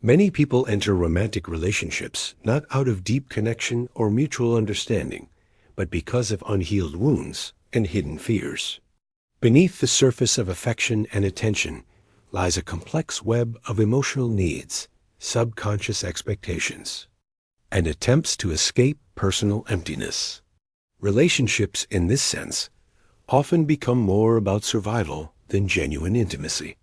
Many people enter romantic relationships not out of deep connection or mutual understanding, but because of unhealed wounds and hidden fears. Beneath the surface of affection and attention lies a complex web of emotional needs, subconscious expectations, and attempts to escape personal emptiness. Relationships, in this sense, often become more about survival than genuine intimacy.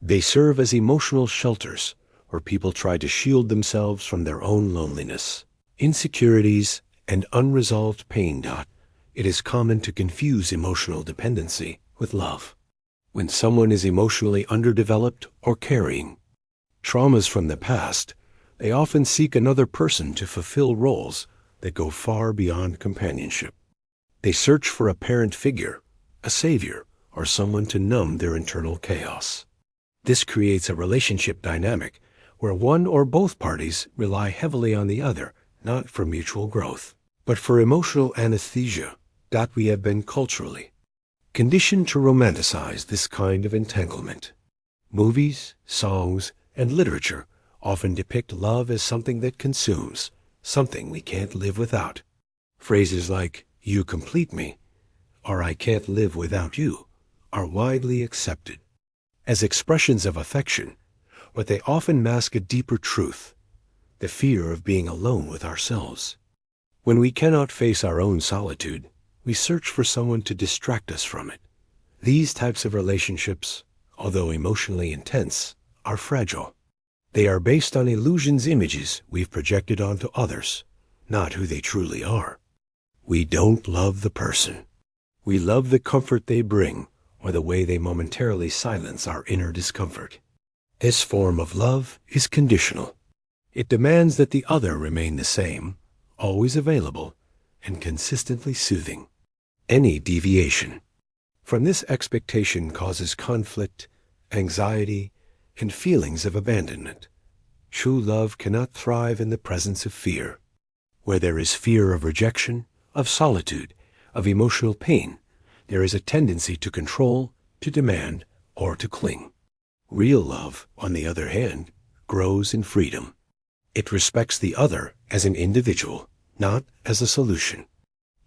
They serve as emotional shelters where people try to shield themselves from their own loneliness, insecurities, and unresolved pain. It is common to confuse emotional dependency with love. When someone is emotionally underdeveloped or carrying traumas from the past, they often seek another person to fulfill roles that go far beyond companionship. They search for a parent figure, a savior, or someone to numb their internal chaos. This creates a relationship dynamic where one or both parties rely heavily on the other, not for mutual growth, but for emotional anesthesia that we have been culturally conditioned to romanticize this kind of entanglement. Movies, songs, and literature often depict love as something that consumes, something we can't live without. Phrases like, "You complete me," or "I can't live without you," are widely accepted as expressions of affection, but they often mask a deeper truth, the fear of being alone with ourselves. When we cannot face our own solitude, we search for someone to distract us from it. These types of relationships, although emotionally intense, are fragile. They are based on illusions, images we've projected onto others, not who they truly are. We don't love the person. We love the comfort they bring or the way they momentarily silence our inner discomfort. This form of love is conditional. It demands that the other remain the same, always available, and consistently soothing. Any deviation from this expectation causes conflict, anxiety, and feelings of abandonment. True love cannot thrive in the presence of fear. Where there is fear of rejection, of solitude, of emotional pain, there is a tendency to control, to demand, or to cling. Real love, on the other hand, grows in freedom. It respects the other as an individual, not as a solution.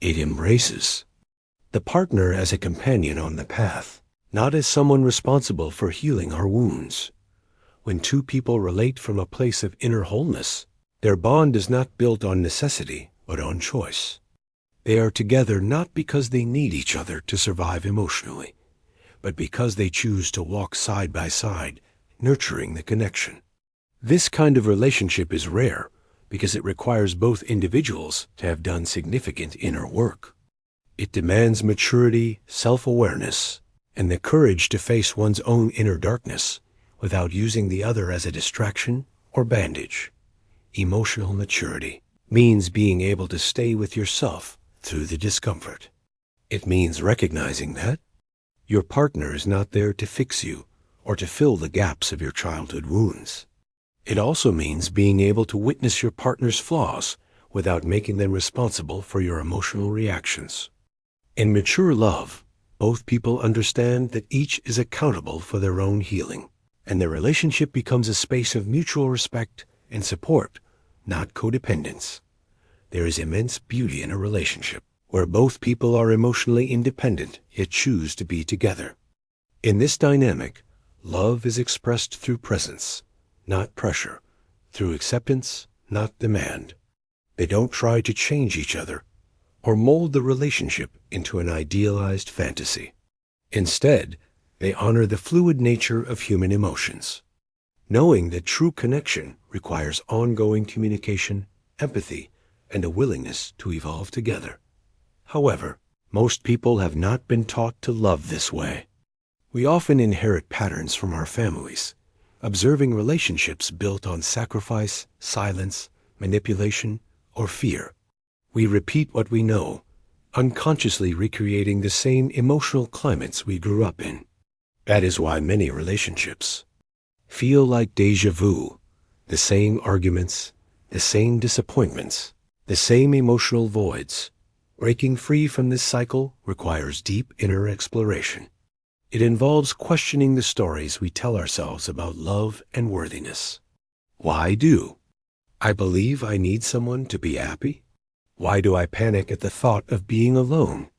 It embraces the partner as a companion on the path, not as someone responsible for healing our wounds. When two people relate from a place of inner wholeness, their bond is not built on necessity, but on choice. They are together not because they need each other to survive emotionally, but because they choose to walk side by side, nurturing the connection. This kind of relationship is rare because it requires both individuals to have done significant inner work. It demands maturity, self-awareness, and the courage to face one's own inner darkness without using the other as a distraction or bandage. Emotional maturity means being able to stay with yourself through the discomfort. It means recognizing that your partner is not there to fix you or to fill the gaps of your childhood wounds. It also means being able to witness your partner's flaws without making them responsible for your emotional reactions. In mature love, both people understand that each is accountable for their own healing, and the relationship becomes a space of mutual respect and support, not codependence. There is immense beauty in a relationship where both people are emotionally independent yet choose to be together. In this dynamic, love is expressed through presence, not pressure, through acceptance, not demand. They don't try to change each other or mold the relationship into an idealized fantasy. Instead, they honor the fluid nature of human emotions, knowing that true connection requires ongoing communication, empathy, and a willingness to evolve together. However, most people have not been taught to love this way. We often inherit patterns from our families, observing relationships built on sacrifice, silence, manipulation, or fear. We repeat what we know, unconsciously recreating the same emotional climates we grew up in. That is why many relationships feel like déjà vu, the same arguments, the same disappointments, the same emotional voids. Breaking free from this cycle requires deep inner exploration. It involves questioning the stories we tell ourselves about love and worthiness. Why do I believe I need someone to be happy? Why do I panic at the thought of being alone?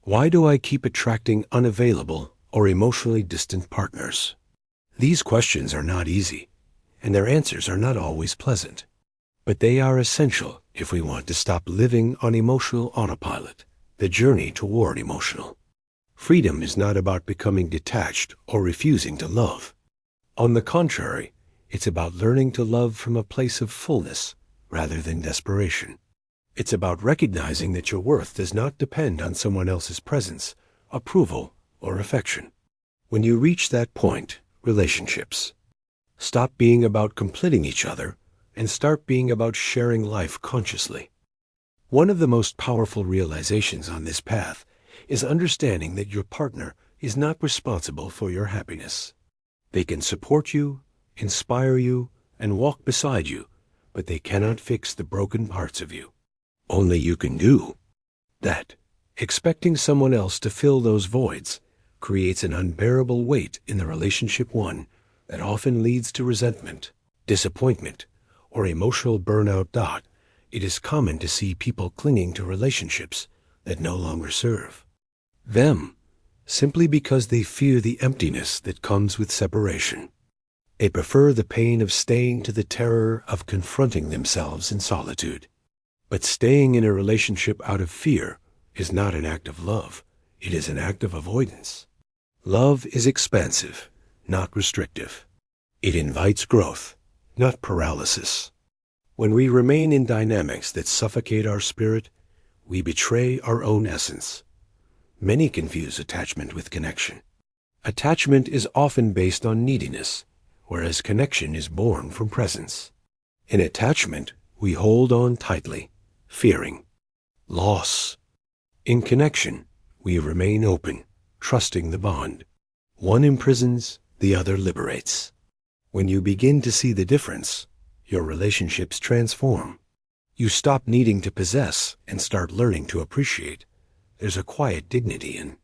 Why do I keep attracting unavailable or emotionally distant partners? These questions are not easy, and their answers are not always pleasant. But they are essential if we want to stop living on emotional autopilot, the journey toward emotional freedom is not about becoming detached or refusing to love. On the contrary, it's about learning to love from a place of fullness rather than desperation. It's about recognizing that your worth does not depend on someone else's presence, approval, or affection. When you reach that point, relationships stop being about completing each other and start being about sharing life consciously. One of the most powerful realizations on this path is understanding that your partner is not responsible for your happiness. They can support you, inspire you, and walk beside you, but they cannot fix the broken parts of you. Only you can do that. Expecting someone else to fill those voids creates an unbearable weight in the relationship, one that often leads to resentment, disappointment, or emotional burnout. It is common to see people clinging to relationships that no longer serve them, simply because they fear the emptiness that comes with separation. They prefer the pain of staying to the terror of confronting themselves in solitude. But staying in a relationship out of fear is not an act of love. It is an act of avoidance. Love is expansive, not restrictive. It invites growth, not paralysis. When we remain in dynamics that suffocate our spirit, we betray our own essence. Many confuse attachment with connection. Attachment is often based on neediness, whereas connection is born from presence. In attachment, we hold on tightly, fearing loss. In connection, we remain open, trusting the bond. One imprisons, the other liberates. When you begin to see the difference, your relationships transform. You stop needing to possess and start learning to appreciate. There's a quiet dignity in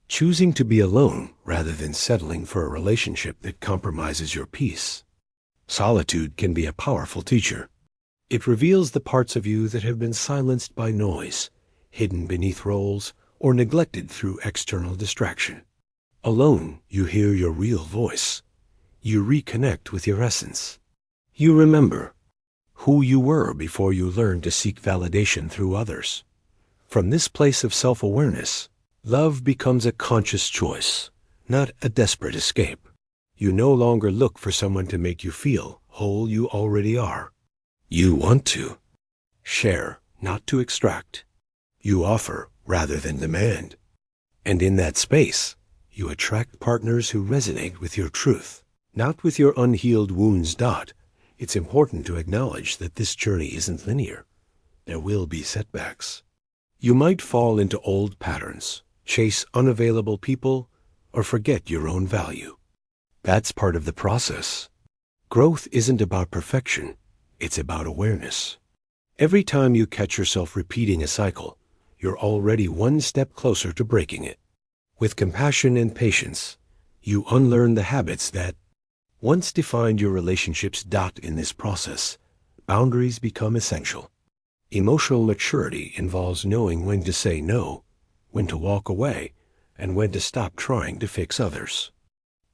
choosing to be alone rather than settling for a relationship that compromises your peace. Solitude can be a powerful teacher. It reveals the parts of you that have been silenced by noise, hidden beneath roles, or neglected through external distraction. Alone, you hear your real voice. You reconnect with your essence. You remember who you were before you learned to seek validation through others. From this place of self-awareness, love becomes a conscious choice, not a desperate escape. You no longer look for someone to make you feel whole. You already are. You want to share, not to extract. You offer rather than demand. And in that space, you attract partners who resonate with your truth, not with your unhealed wounds. It's important to acknowledge that this journey isn't linear. There will be setbacks. You might fall into old patterns, chase unavailable people, or forget your own value. That's part of the process. Growth isn't about perfection. It's about awareness. Every time you catch yourself repeating a cycle, you're already one step closer to breaking it. With compassion and patience, you unlearn the habits that once defined your relationships. In this process, boundaries become essential. Emotional maturity involves knowing when to say no, when to walk away, and when to stop trying to fix others.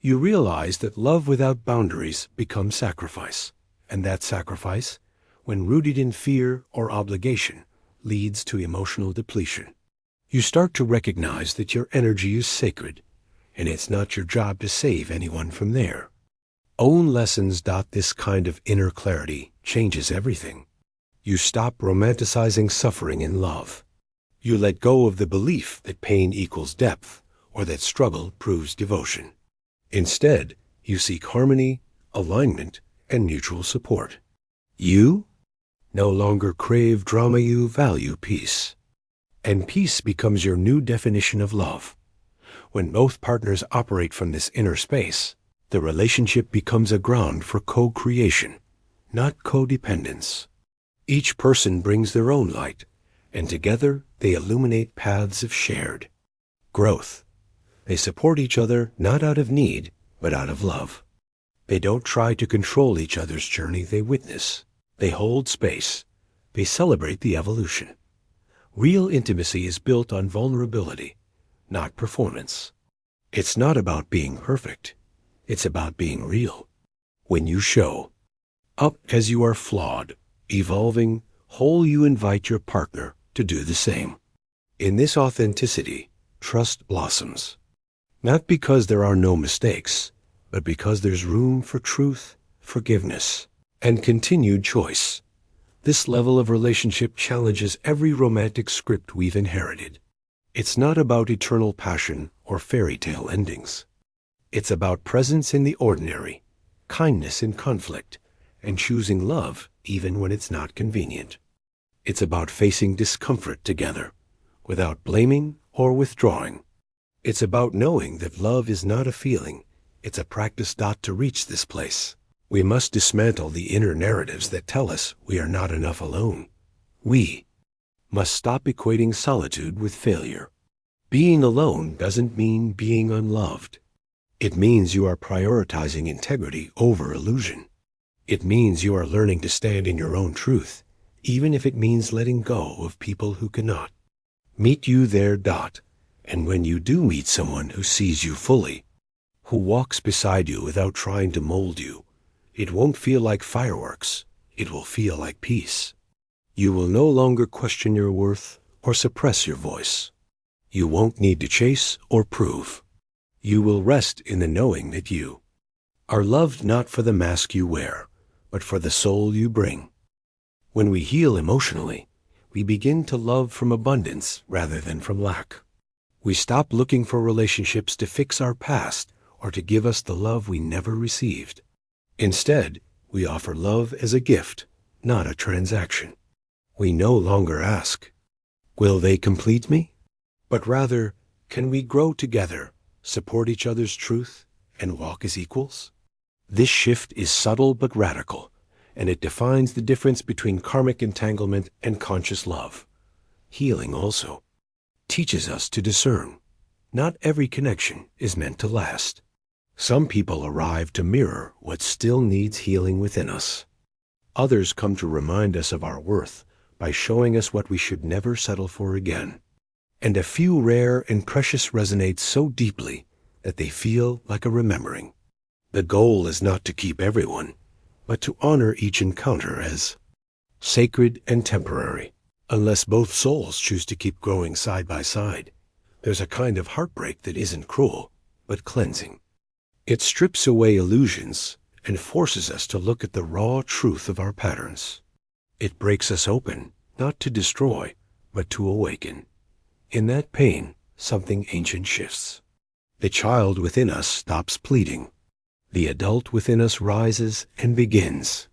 You realize that love without boundaries becomes sacrifice, and that sacrifice, when rooted in fear or obligation, leads to emotional depletion. You start to recognize that your energy is sacred, and it's not your job to save anyone from there. Own lessons. This kind of inner clarity changes everything. You stop romanticizing suffering in love. You let go of the belief that pain equals depth or that struggle proves devotion. Instead, you seek harmony, alignment, and mutual support. You no longer crave drama. You value peace. And peace becomes your new definition of love. When both partners operate from this inner space, the relationship becomes a ground for co-creation, not codependence. Each person brings their own light, and together they illuminate paths of shared growth. They support each other not out of need, but out of love. They don't try to control each other's journey, they witness. They hold space. They celebrate the evolution. Real intimacy is built on vulnerability, not performance. It's not about being perfect. It's about being real. When you show up as you are flawed, evolving, whole, you invite your partner to do the same. In this authenticity, trust blossoms. Not because there are no mistakes, but because there's room for truth, forgiveness, and continued choice. This level of relationship challenges every romantic script we've inherited. It's not about eternal passion or fairy tale endings. It's about presence in the ordinary, kindness in conflict, and choosing love even when it's not convenient. It's about facing discomfort together, without blaming or withdrawing. It's about knowing that love is not a feeling, it's a practice to reach this place. We must dismantle the inner narratives that tell us we are not enough alone. We must stop equating solitude with failure. Being alone doesn't mean being unloved. It means you are prioritizing integrity over illusion. It means you are learning to stand in your own truth, even if it means letting go of people who cannot. Meet you there. And when you do meet someone who sees you fully, who walks beside you without trying to mold you, it won't feel like fireworks. It will feel like peace. You will no longer question your worth or suppress your voice. You won't need to chase or prove. You will rest in the knowing that you are loved not for the mask you wear, but for the soul you bring. When we heal emotionally, we begin to love from abundance rather than from lack. We stop looking for relationships to fix our past or to give us the love we never received. Instead, we offer love as a gift, not a transaction. We no longer ask, will they complete me? But rather, can we grow together, support each other's truth, and walk as equals? This shift is subtle but radical, and it defines the difference between karmic entanglement and conscious love. Healing also teaches us to discern. Not every connection is meant to last. Some people arrive to mirror what still needs healing within us. Others come to remind us of our worth by showing us what we should never settle for again. And a few rare and precious resonate so deeply that they feel like a remembering. The goal is not to keep everyone, but to honor each encounter as sacred and temporary. Unless both souls choose to keep growing side by side, there's a kind of heartbreak that isn't cruel, but cleansing. It strips away illusions and forces us to look at the raw truth of our patterns. It breaks us open, not to destroy, but to awaken. In that pain, something ancient shifts. The child within us stops pleading. The adult within us rises and begins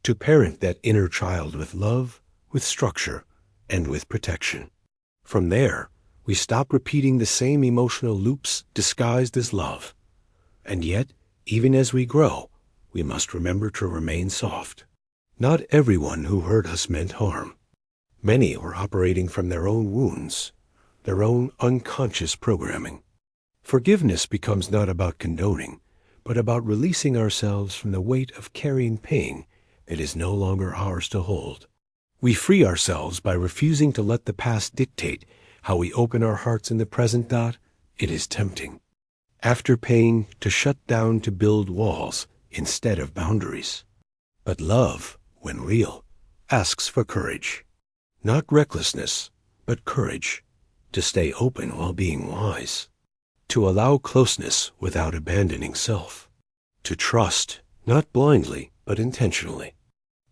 to parent that inner child with love, with structure, and with protection. From there, we stop repeating the same emotional loops disguised as love. And yet, even as we grow, we must remember to remain soft. Not everyone who hurt us meant harm. Many were operating from their own wounds, their own unconscious programming. Forgiveness becomes not about condoning, but about releasing ourselves from the weight of carrying pain that is no longer ours to hold. We free ourselves by refusing to let the past dictate how we open our hearts in the present. It is tempting, after pain, to shut down, to build walls instead of boundaries. But love, when real, asks for courage. Not recklessness, but courage. To stay open while being wise. To allow closeness without abandoning self. To trust, not blindly, but intentionally.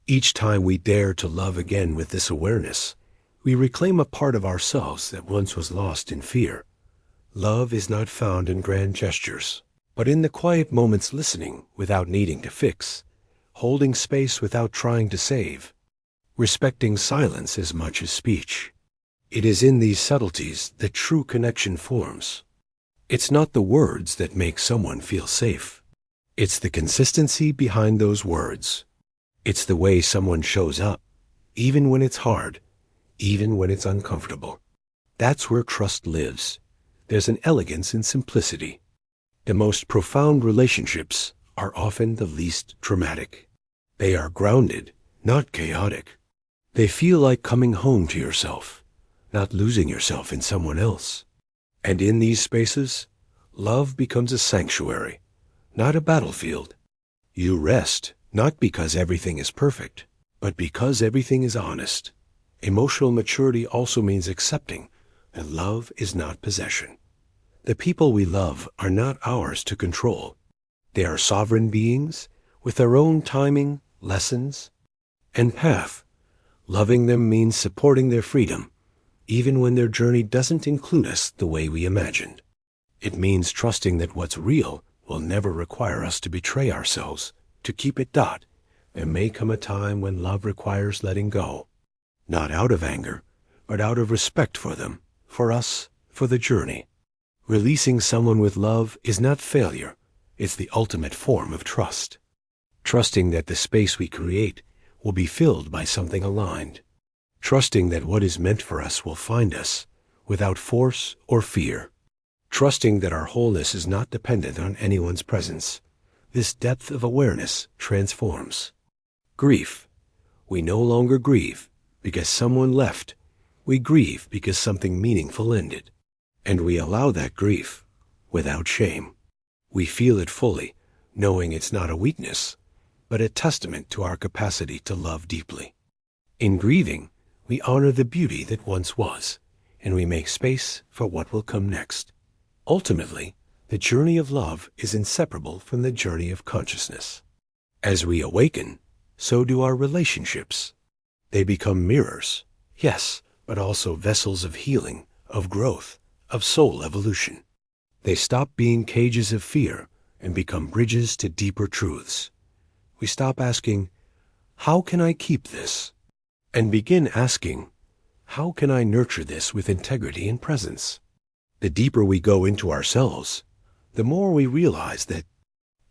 Each time we dare to love again with this awareness, we reclaim a part of ourselves that once was lost in fear. Love is not found in grand gestures, but in the quiet moments, listening without needing to fix, holding space without trying to save, respecting silence as much as speech. It is in these subtleties that true connection forms. It's not the words that make someone feel safe. It's the consistency behind those words. It's the way someone shows up, even when it's hard, even when it's uncomfortable. That's where trust lives. There's an elegance in simplicity. The most profound relationships are often the least dramatic. They are grounded, not chaotic. They feel like coming home to yourself, not losing yourself in someone else. And in these spaces, love becomes a sanctuary, not a battlefield. You rest, not because everything is perfect, but because everything is honest. Emotional maturity also means accepting that love is not possession. The people we love are not ours to control. They are sovereign beings with their own timing, lessons, and path. Loving them means supporting their freedom, even when their journey doesn't include us the way we imagined. It means trusting that what's real will never require us to betray ourselves, to keep it. There may come a time when love requires letting go, not out of anger, but out of respect for them, for us, for the journey. Releasing someone with love is not failure. It's the ultimate form of trust. Trusting that the space we create will be filled by something aligned. Trusting that what is meant for us will find us without force or fear. Trusting that our wholeness is not dependent on anyone's presence. This depth of awareness transforms. Grief. We no longer grieve because someone left. We grieve because something meaningful ended. And we allow that grief without shame. We feel it fully, knowing it's not a weakness, but a testament to our capacity to love deeply. In grieving, we honor the beauty that once was, and we make space for what will come next. Ultimately, the journey of love is inseparable from the journey of consciousness. As we awaken, so do our relationships. They become mirrors, yes, but also vessels of healing, of growth, of soul evolution. They stop being cages of fear and become bridges to deeper truths. We stop asking, how can I keep this? And begin asking, how can I nurture this with integrity and presence? The deeper we go into ourselves, the more we realize that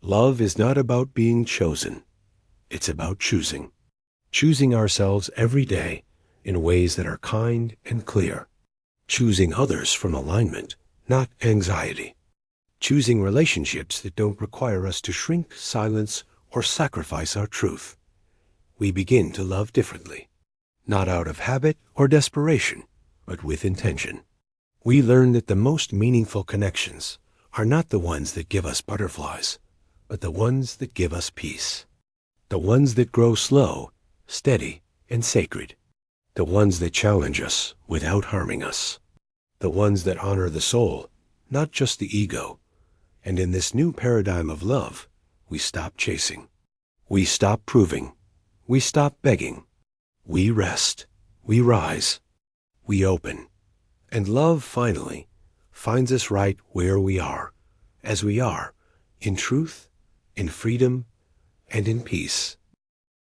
love is not about being chosen. It's about choosing. Choosing ourselves every day in ways that are kind and clear. Choosing others from alignment, not anxiety. Choosing relationships that don't require us to shrink, silence, or sacrifice our truth. We begin to love differently, not out of habit or desperation, but with intention. We learn that the most meaningful connections are not the ones that give us butterflies, but the ones that give us peace. The ones that grow slow, steady, and sacred. The ones that challenge us without harming us. The ones that honor the soul, not just the ego. And in this new paradigm of love, we stop chasing. We stop proving. We stop begging. We rest. We rise. We open. And love finally finds us right where we are, as we are, in truth, in freedom, and in peace.